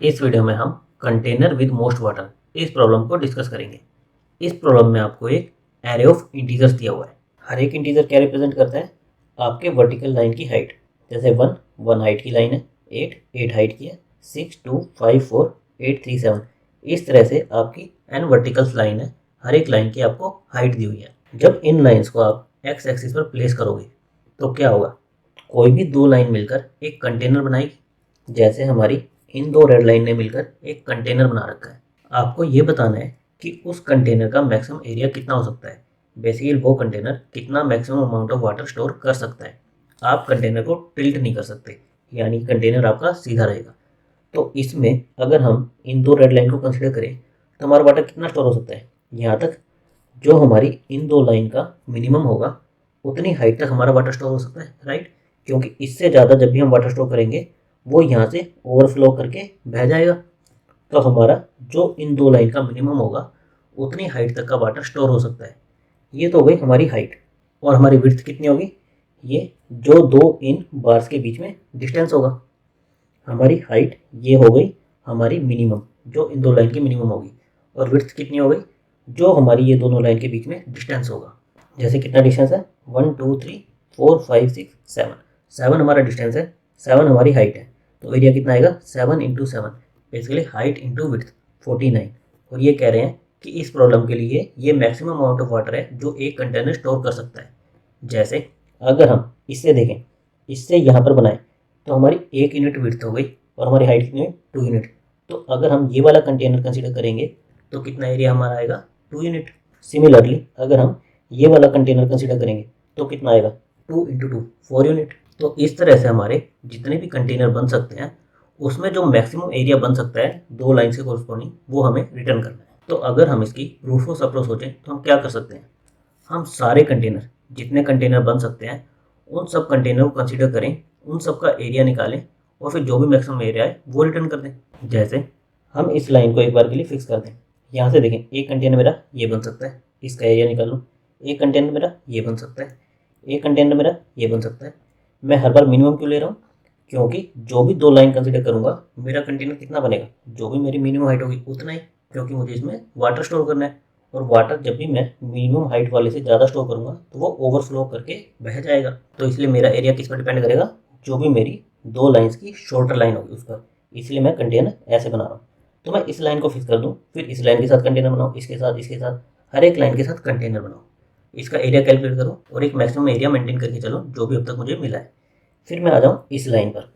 इस वीडियो में हम कंटेनर विद मोस्ट वाटर इस प्रॉब्लम को डिस्कस करेंगे। इस प्रॉब्लम में आपको एक एरे ऑफ इंटीजर्स दिया हुआ है। हर एक इंटीजर क्या रिप्रेजेंट करता है? आपके वर्टिकल लाइन की हाइट। जैसे 1 हाइट की लाइन है, 8 हाइट की है, 6 2 5 4 8 3 7। इस तरह से आपकी n वर्टिकल्स लाइन है। हर एक लाइन की आपको हाइट दी हुई है। जब इन लाइंस को आप एक्स एक्सिस पर प्लेस करोगे तो क्या होगा? कोई भी दो लाइन मिलकर एक कंटेनर बनाएगी। जैसे हमारी इन दो रेड लाइन ने मिलकर एक कंटेनर बना रखा है। आपको ये बताना है कि उस कंटेनर का मैक्सिमम एरिया कितना हो सकता है। बेसिकली वो कंटेनर कितना maximum amount of water store कर सकता है। आप कंटेनर को टिल्ट नहीं कर सकते, यानी कंटेनर आपका सीधा रहेगा। तो इसमें अगर हम इन दो रेड लाइन को कंसिडर करें तो हमारा वाटर कितना स्टोर हो सकता है? यहाँ तक जो हमारी इन दो लाइन का मिनिमम होगा उतनी हाइट तक हमारा वाटर स्टोर हो सकता है, राइट? क्योंकि इससे ज़्यादा जब भी हम वाटर स्टोर करेंगे वो यहाँ से ओवरफ्लो करके बह जाएगा। तो हमारा जो इन दो लाइन का मिनिमम होगा उतनी हाइट तक का वाटर स्टोर हो सकता है। ये तो हो गई हमारी हाइट। और हमारी विड्थ कितनी होगी? ये जो दो इन बार्स के बीच में डिस्टेंस होगा। हमारी हाइट ये हो गई हमारी मिनिमम, जो इन दो लाइन की मिनिमम होगी। और विड्थ कितनी हो गई? जो हमारी ये दोनों लाइन के बीच में डिस्टेंस होगा। जैसे कितना डिस्टेंस है? 1 2 3 4 5 6 7। 7 हमारा डिस्टेंस है, 7 हमारी हाइट है। तो एरिया कितना आएगा? 7 into 7, basically height into width 49। और ये कह रहे हैं कि इस प्रॉब्लम के लिए ये मैक्सिमम अमाउंट ऑफ वाटर है जो एक कंटेनर स्टोर कर सकता है। जैसे अगर हम इससे देखें, इससे यहाँ पर बनाएं तो हमारी 1 यूनिट विड्थ हो गई और हमारी हाइट कितनी है? 2 यूनिट। तो अगर हम ये वाला कंटेनर कंसीडर करेंगे तो कितना एरिया हमारा आएगा? 2 यूनिट। सिमिलरली अगर हम ये वाला कंटेनर कंसीडर करेंगे तो कितना आएगा? 2 इंटू 2 4 यूनिट। तो इस तरह से हमारे जितने भी कंटेनर बन सकते हैं उसमें जो मैक्सिमम एरिया बन सकता है दो लाइन के कॉरस्पॉन्डिंग, वो हमें रिटर्न करना है। तो अगर हम इसकी प्रूफ ऑफ सप्रो सोचें तो हम क्या कर सकते हैं? हम सारे कंटेनर, जितने कंटेनर बन सकते हैं उन सब कंटेनर को कंसीडर करें, उन सब का एरिया निकालें और फिर जो भी मैक्सिमम एरिया है वो रिटर्न कर दें। जैसे हम इस लाइन को एक बार के लिए फिक्स कर दें। यहाँ से देखें, एक कंटेनर मेरा ये बन सकता है, इसका एरिया निकाल लो। एक कंटेनर मेरा ये बन सकता है, एक कंटेनर मेरा ये बन सकता है। मैं हर बार मिनिमम क्यों ले रहा हूँ? क्योंकि जो भी दो लाइन कंसीडर करूँगा मेरा कंटेनर कितना बनेगा? जो भी मेरी मिनिमम हाइट होगी उतना ही, क्योंकि मुझे इसमें वाटर स्टोर करना है। और वाटर जब भी मैं मिनिमम हाइट वाले से ज़्यादा स्टोर करूँगा तो वो ओवरफ्लो करके बह जाएगा। तो इसलिए मेरा एरिया किस पर डिपेंड करेगा? जो भी मेरी दो लाइंस की शॉर्टर लाइन होगी उस पर। इसलिए मैं कंटेनर ऐसे बना रहा हूँ। तो मैं इस लाइन को फिक्स कर दूँ, फिर इस लाइन के साथ कंटेनर बनाऊँ, इसके साथ हर एक लाइन के साथ कंटेनर बनाऊँ, इसका एरिया कैलकुलेट करूँ और एक मैक्सिमम एरिया मेंटेन करके चलो जो भी अब तक मुझे मिला है। फिर मैं आ जाऊँ इस लाइन पर।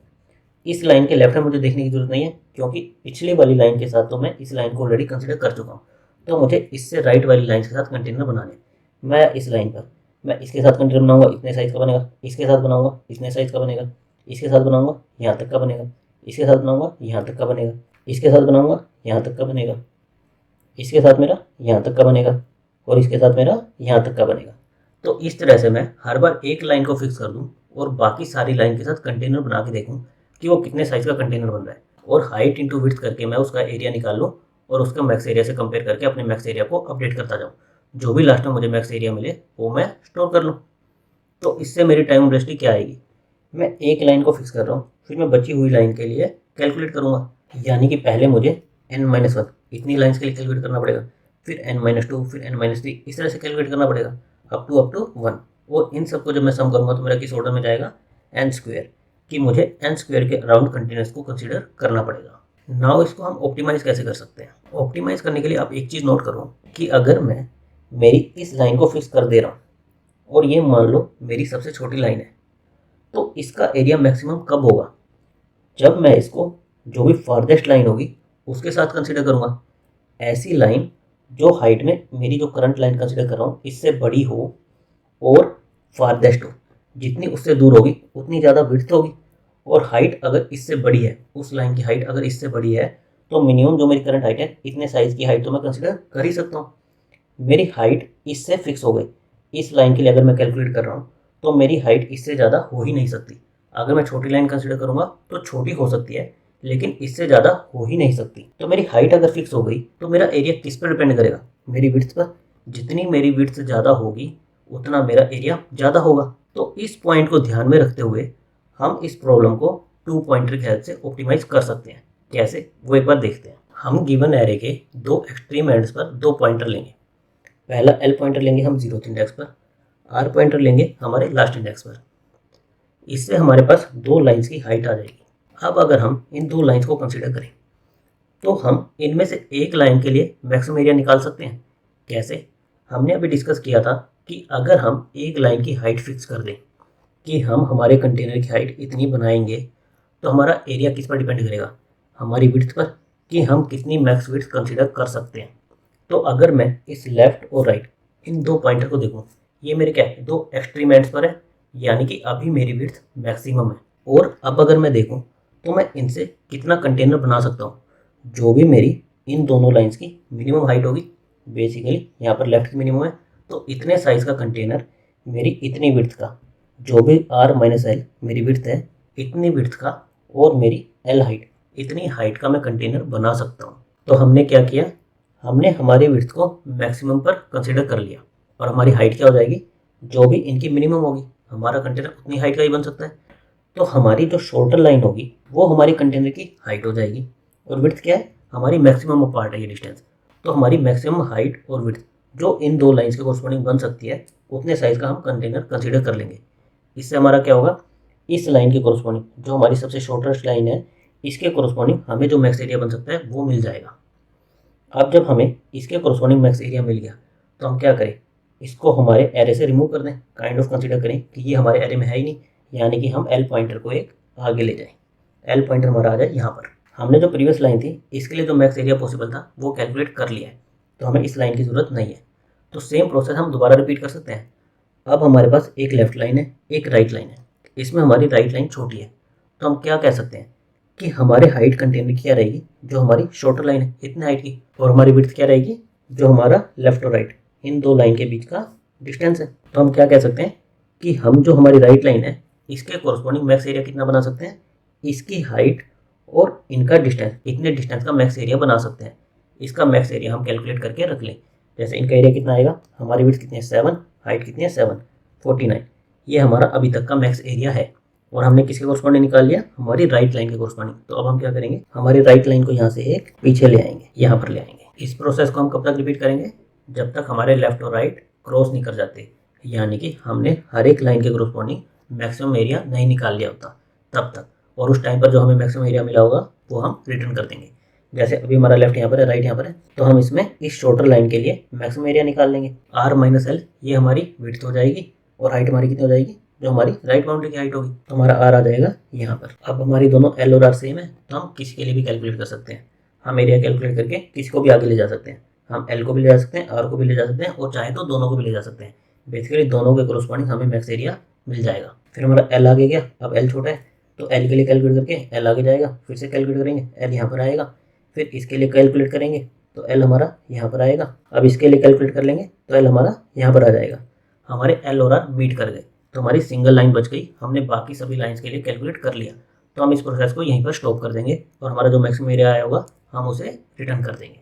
इस लाइन के लेफ्ट में मुझे देखने की जरूरत नहीं है, क्योंकि पिछली वाली लाइन के साथ तो मैं इस लाइन को ऑलरेडी कंसिडर कर चुका हूँ। तो मुझे इससे राइट वाली लाइन के साथ कंटेनर बनाने। मैं इस लाइन पर मैं इसके साथ कंटेनर बनाऊंगा, इतने साइज का बनेगा। इसके साथ बनाऊंगा, इतने साइज का बनेगा। इसके साथ बनाऊंगा, यहाँ तक का बनेगा। इसके साथ बनाऊंगा, यहाँ तक का बनेगा। इसके साथ बनाऊंगा, यहाँ तक का बनेगा। इसके साथ मेरा यहाँ तक का बनेगा और इसके साथ मेरा यहाँ तक का बनेगा। तो इस तरह से मैं हर बार एक लाइन को फिक्स कर दूँ और बाकी सारी लाइन के साथ कंटेनर बना के देखूँ कि वो कितने साइज का कंटेनर बन रहा है। और हाइट इंटू विड्थ करके मैं उसका एरिया निकाल लूँ और उसका मैक्स एरिया से कंपेयर करके अपने मैक्स एरिया को अपडेट करता जाऊँ। जो भी लास्ट में मुझे मैक्स एरिया मिले वो मैं स्टोर कर लूँ। तो इससे मेरी टाइम वेस्टिंग क्या आएगी? मैं एक लाइन को फिक्स कर रहा हूँ, फिर मैं बची हुई लाइन के लिए कैलकुलेट करूँगा। यानी कि पहले मुझे n-1 इतनी लाइन्स के लिए कैलकुलेट करना पड़ेगा, फिर n-2, फिर n-3, इस तरह से कैलकुलेट करना पड़ेगा अप टू 1। और इन सबको जब मैं सम करूँगा तो मेरा किस ऑर्डर में जाएगा? n² कि मुझे n² के अराउंड कंटिन्यूस को कंसिडर करना पड़ेगा। नाउ इसको हम ऑप्टिमाइज कैसे कर सकते हैं? ऑप्टिमाइज करने के लिए आप एक चीज़ नोट करो कि अगर मैं मेरी इस लाइन को फिक्स कर दे रहा हूँ और ये मान लो मेरी सबसे छोटी लाइन है, तो इसका एरिया मैक्सिमम कब होगा? जब मैं इसको जो भी फार्देस्ट लाइन होगी उसके साथ कंसिडर करूँगा। ऐसी लाइन जो हाइट में मेरी जो करंट लाइन कंसिडर कर रहा हूँ इससे बड़ी हो और फार्देस्ट हो। जितनी उससे दूर होगी उतनी ज़्यादा विड्थ होगी। और हाइट अगर इससे बड़ी है, उस लाइन की हाइट अगर इससे बड़ी है, तो मिनिमम जो मेरी करंट हाइट है इतने साइज की हाइट तो मैं कंसिडर कर ही सकता हूँ। मेरी हाइट इससे फिक्स हो गई। इस लाइन के लिए अगर मैं कैलकुलेट कर रहा हूँ तो मेरी हाइट इससे ज़्यादा हो ही नहीं सकती। अगर मैं छोटी लाइन कंसिडर करूँगा तो छोटी हो सकती है, लेकिन इससे ज़्यादा हो ही नहीं सकती। तो मेरी हाइट अगर फिक्स हो गई तो मेरा एरिया किस पर डिपेंड करेगा? मेरी विड्थ पर। जितनी मेरी विड्थ ज़्यादा होगी उतना मेरा एरिया ज़्यादा होगा। तो इस पॉइंट को ध्यान में रखते हुए हम इस प्रॉब्लम को 2 पॉइंटर की हेल्प से ऑप्टिमाइज कर सकते हैं। कैसे वो एक बार देखते हैं। हम गिवन एरे के दो एक्सट्रीम एंड्स पर दो पॉइंटर लेंगे। पहला एल पॉइंटर लेंगे हम 0th इंडेक्स पर, आर पॉइंटर लेंगे हमारे लास्ट इंडेक्स पर। इससे हमारे पास दो लाइंस की हाइट आ जाएगी। अब अगर हम इन दो लाइंस को कंसीडर करें तो हम इनमें से एक लाइन के लिए मैक्सिमम एरिया निकाल सकते हैं। कैसे? हमने अभी डिस्कस किया था कि अगर हम एक लाइन की हाइट फिक्स कर दें कि हम हमारे कंटेनर की हाइट इतनी बनाएंगे, तो हमारा एरिया किस पर डिपेंड करेगा? हमारी विड्थ पर, कि हम कितनी मैक्स विड्थ कंसीडर कर सकते हैं। तो अगर मैं इस लेफ्ट और राइट इन दो पॉइंटर को देखूं, ये मेरे क्या है, दो एक्सट्रीम एंड्स पर है, यानी कि अभी मेरी विड्थ मैक्सिमम है। और अब अगर मैं देखूं तो मैं इनसे कितना कंटेनर बना सकता हूँ, जो भी मेरी इन दोनों लाइंस की मिनिमम हाइट होगी। बेसिकली यहाँ पर लेफ्ट की मिनिमम है, तो इतने साइज का कंटेनर मेरी इतनी विड्थ का, जो भी आर माइनस एल मेरी विड्थ है, इतनी विड्थ का और मेरी एल हाइट, इतनी हाइट का मैं कंटेनर बना सकता हूँ। तो हमने क्या किया, हमने हमारी विड्थ को मैक्सिमम पर कंसिडर कर लिया और हमारी हाइट क्या हो जाएगी, जो भी इनकी मिनिमम होगी, हमारा कंटेनर उतनी हाइट का ही बन सकता है। तो हमारी जो शॉर्टर लाइन होगी वो हमारी कंटेनर की हाइट हो जाएगी, और विड्थ क्या है, हमारी मैक्सिमम पार्ट है ये डिस्टेंस। तो हमारी मैक्सिमम हाइट और विड्थ जो इन दो लाइंस के कोरस्पॉन्डिंग बन सकती है, उतने साइज का हम कंटेनर कंसीडर कर लेंगे। इससे हमारा क्या होगा, इस लाइन के कोरस्पॉन्डिंग जो हमारी सबसे शॉर्टेस्ट लाइन है, इसके कोरस्पॉन्डिंग हमें जो मैक्स एरिया बन सकता है वो मिल जाएगा। अब जब हमें इसके कोरस्पॉन्डिंग मैक्स एरिया मिल गया तो हम क्या करें, इसको हमारे एरे से रिमूव कर दें। काइंड ऑफ कंसीडर करें कि ये हमारे एरे में है ही नहीं, यानी कि हम एल पॉइंटर को एक आगे ले जाएं। एल पॉइंटर हमारा आ जाए यहाँ पर। हमने जो प्रीवियस लाइन थी इसके लिए जो मैक्स एरिया पॉसिबल था वो कैलकुलेट कर लिया है, तो हमें इस लाइन की ज़रूरत नहीं है। तो सेम प्रोसेस हम दोबारा रिपीट कर सकते हैं। अब हमारे पास एक लेफ्ट लाइन है, एक राइट लाइन है। इसमें हमारी राइट लाइन छोटी है, तो हम क्या कह सकते हैं कि हमारे हाइट कंटेनर क्या रहेगी, जो हमारी शॉर्टर लाइन है इतनी हाइट की, और हमारी विड्थ क्या रहेगी, जो हमारा लेफ्ट और राइट इन दो लाइन के बीच का डिस्टेंस है। तो हम क्या कह सकते हैं कि हम जो हमारी राइट लाइन है इसके कोरस्पॉन्डिंग मैक्स एरिया कितना बना सकते हैं, इसकी हाइट और इनका डिस्टेंस, इतने डिस्टेंस का मैक्स एरिया बना सकते हैं। इसका मैक्स एरिया हम कैलकुलेट करके रख लें। जैसे इनका एरिया कितना आएगा, हमारी विड्थ कितनी है 7, हाइट कितनी है 7, 49। ये हमारा अभी तक का मैक्स एरिया है, और हमने किसके कोरस्पॉन्डिंग निकाल लिया, हमारी राइट लाइन के कोरस्पॉन्डिंग। तो अब हम क्या करेंगे, हमारी राइट लाइन को यहाँ से एक पीछे ले आएंगे, यहाँ पर ले आएंगे। इस प्रोसेस को हम कब तक रिपीट करेंगे, जब तक हमारे लेफ्ट और राइट क्रॉस नहीं कर जाते, यानी कि हमने हर एक लाइन के कोरस्पॉन्डिंग मैक्सिमम एरिया नहीं निकाल लिया होता तब तक। और उस टाइम पर जो हमें मैक्सिमम एरिया मिला होगा वो हम रिटर्न कर देंगे। जैसे अभी हमारा लेफ्ट यहाँ पर है, राइट यहाँ पर है, तो हम इसमें इस शॉर्टर लाइन के लिए मैक्सिमम एरिया निकाल लेंगे। आर माइनस एल ये हमारी विड्थ हो जाएगी, और हाइट हमारी कितनी हो जाएगी, जो हमारी राइट बाउंड्री की हाइट होगी। तो हमारा आर आ जाएगा यहाँ पर। अब हमारी दोनों एल और आर सेम है, तो हम किसी के लिए भी कैलकुलेट कर सकते हैं। हम एरिया कैलकुलेट करके किसी को भी आगे ले जा सकते हैं। हम एल को भी ले जा सकते हैं, आर को भी ले जा सकते हैं, और चाहे तो दोनों को भी ले जा सकते हैं। बेसिकली दोनों के कोरस्पॉन्डिंग हमें मैक्स एरिया मिल जाएगा। फिर हमारा एल आगे गया, अब एल छोटा है तो एल के लिए कैलकुलेट करके एल आगे जाएगा, फिर से कैलकुलेट करेंगे, एल यहाँ पर आएगा, फिर इसके लिए कैलकुलेट करेंगे तो एल हमारा यहाँ पर आएगा। अब इसके लिए कैलकुलेट कर लेंगे तो एल हमारा यहाँ पर आ जाएगा। हमारे एल और आर मीट कर गए, तो हमारी सिंगल लाइन बच गई। हमने बाकी सभी लाइंस के लिए कैलकुलेट कर लिया, तो हम इस प्रोसेस को यहीं पर स्टॉप कर देंगे, और हमारा जो मैक्सिमम एरिया आया होगा हम उसे रिटर्न कर देंगे।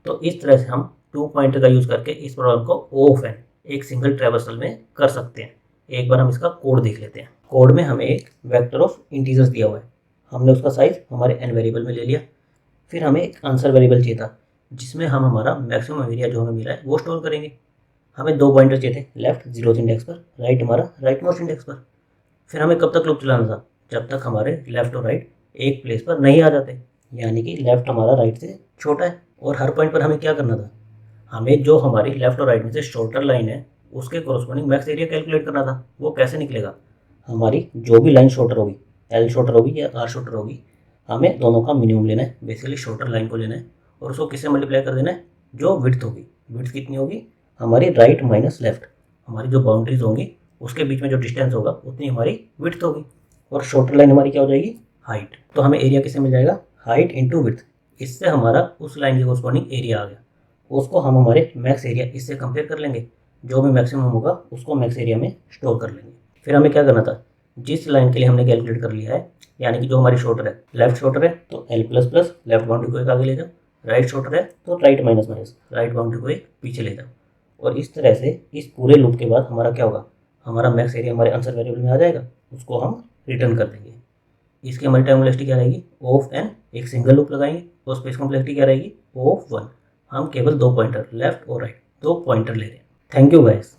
तो इस तरह से हम 2 पॉइंटर का यूज़ करके इस प्रॉब्लम को O ऑफ N एक सिंगल ट्रैवर्सल में कर सकते हैं। एक बार हम इसका कोड देख लेते हैं। कोड में हमें एक वेक्टर ऑफ इंटीजर्स दिया हुआ है, हमने उसका साइज हमारे n वेरिएबल में ले लिया। फिर हमें एक आंसर वेरिएबल चाहिए था, जिसमें हम हमारा मैक्सिमम एरिया जो हमें मिला है वो स्टोर करेंगे। हमें 2 पॉइंटर चाहिए थे, लेफ्ट 0th इंडेक्स पर, राइट हमारा राइट मोस्ट इंडेक्स पर। फिर हमें कब तक लूप चलाना था, जब तक हमारे लेफ्ट और राइट एक प्लेस पर नहीं आ जाते, यानी कि लेफ्ट हमारा राइट से छोटा है। और हर पॉइंट पर हमें क्या करना था, हमें जो हमारी लेफ्ट और राइट में से शॉर्टर लाइन है उसके कोरस्पॉन्डिंग मैक्स एरिया कैलकुलेट करना था। वो कैसे निकलेगा, हमारी जो भी लाइन शॉर्टर होगी, एल शॉर्टर होगी या आर शॉर्टर होगी, हमें दोनों का मिनिमम लेना है। बेसिकली शॉर्टर लाइन को लेना है और उसको किससे मल्टीप्लाई कर देना है, जो विड्थ होगी। विड्थ कितनी होगी, हमारी राइट माइनस लेफ्ट, हमारी जो बाउंड्रीज होंगी उसके बीच में जो डिस्टेंस होगा उतनी हमारी विड्थ होगी, और शॉर्टर लाइन हमारी क्या हो जाएगी, हाइट। तो हमें एरिया किससे मिल जाएगा, हाइट इंटू विड्थ। इससे हमारा उस लाइन के कोरस्पॉन्डिंग एरिया आ गया। उसको हम हमारे मैक्स एरिया इससे कंपेयर कर लेंगे, जो भी मैक्सिमम होगा उसको मैक्स एरिया में स्टोर कर लेंगे। फिर हमें क्या करना था, जिस लाइन के लिए हमने कैलकुलेट कर लिया है, यानी कि जो हमारी शॉर्टर है, लेफ्ट शॉर्टर है तो L plus plus left boundary को एक आगे ले जाओ, राइट शॉर्टर है तो right minus minus right boundary को एक पीछे ले जाओ। और इस तरह से इस पूरे लूप के बाद हमारा क्या होगा, हमारा मैक्स एरिया हमारे आंसर वेरिएबल में आ जाएगा, उसको हम रिटर्न कर देंगे। इसकी हमारी टाइम कॉम्प्लेक्सिटी क्या रहेगी, O ऑफ n, एक सिंगल लूप लगाएंगे और स्पेस कॉम्प्लेक्सिटी क्या रहेगी, O ऑफ 1। हम केवल 2 पॉइंटर लेफ्ट और राइट 2 पॉइंटर ले रहे हैं। Thank you guys.